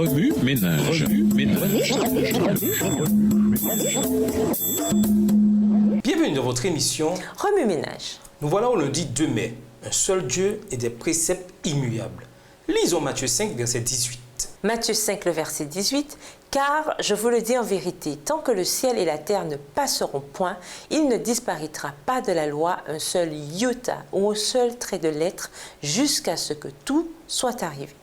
Remue-ménage. Bienvenue dans votre émission Remue-ménage. Nous voilà au lundi 2 mai, un seul Dieu et des préceptes immuables. Lisons Matthieu 5, verset 18. Matthieu 5, le verset 18. « Car, je vous le dis en vérité, tant que le ciel et la terre ne passeront point, il ne disparaîtra pas de la loi un seul iota ou un seul trait de lettre jusqu'à ce que tout soit arrivé. »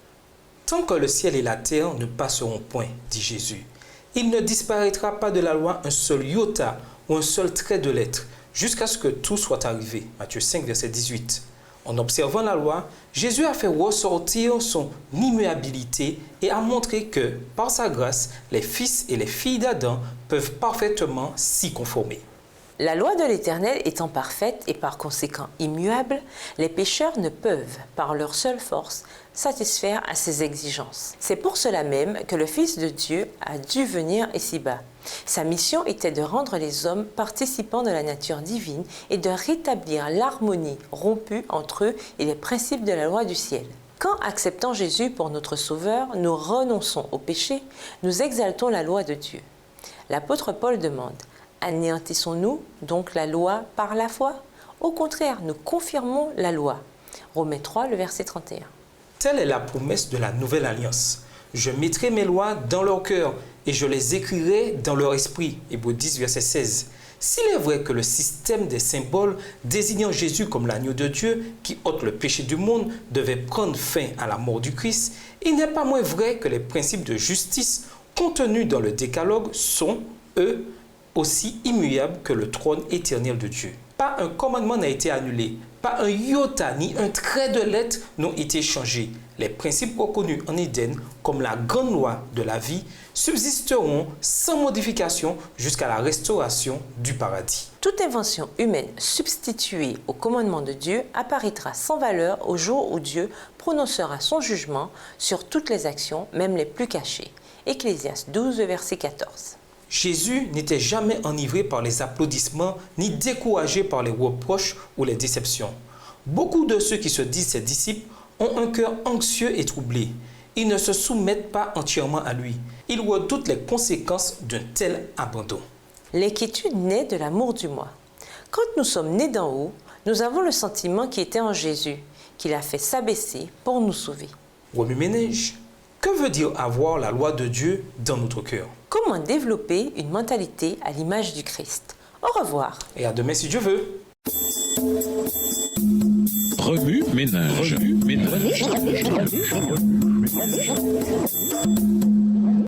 Tant que le ciel et la terre ne passeront point, dit Jésus, il ne disparaîtra pas de la loi un seul iota ou un seul trait de lettre jusqu'à ce que tout soit arrivé. Matthieu 5, verset 18. En observant la loi, Jésus a fait ressortir son immuabilité et a montré que, par sa grâce, les fils et les filles d'Adam peuvent parfaitement s'y conformer. La loi de l'Éternel étant parfaite et par conséquent immuable, les pécheurs ne peuvent, par leur seule force, satisfaire à ses exigences. C'est pour cela même que le Fils de Dieu a dû venir ici-bas. Sa mission était de rendre les hommes participants de la nature divine et de rétablir l'harmonie rompue entre eux et les principes de la loi du ciel. Quand, acceptant Jésus pour notre Sauveur, nous renonçons au péché, nous exaltons la loi de Dieu. L'apôtre Paul demande: anéantissons-nous donc la loi par la foi? Au contraire, nous confirmons la loi. Romains 3, le verset 31. Telle est la promesse de la nouvelle alliance. Je mettrai mes lois dans leur cœur et je les écrirai dans leur esprit. Hébreux 10, verset 16. S'il est vrai que le système des symboles désignant Jésus comme l'agneau de Dieu qui ôte le péché du monde devait prendre fin à la mort du Christ, il n'est pas moins vrai que les principes de justice contenus dans le décalogue sont, eux, aussi immuables que le trône éternel de Dieu. Pas un commandement n'a été annulé, pas un iota ni un trait de lettre n'ont été changés. Les principes reconnus en Éden comme la grande loi de la vie subsisteront sans modification jusqu'à la restauration du paradis. Toute invention humaine substituée au commandement de Dieu apparaîtra sans valeur au jour où Dieu prononcera son jugement sur toutes les actions, même les plus cachées. Ecclésiaste 12, verset 14. Jésus n'était jamais enivré par les applaudissements ni découragé par les reproches ou les déceptions. Beaucoup de ceux qui se disent ses disciples ont un cœur anxieux et troublé. Ils ne se soumettent pas entièrement à lui. Ils redoutent les conséquences d'un tel abandon. L'inquiétude naît de l'amour du moi. Quand nous sommes nés d'en haut, nous avons le sentiment qui était en Jésus, qu'il a fait s'abaisser pour nous sauver. Remue-ménage. Que veut dire avoir la loi de Dieu dans notre cœur? Comment développer une mentalité à l'image du Christ? Au revoir. Et à demain si Dieu veut. Remue-ménage.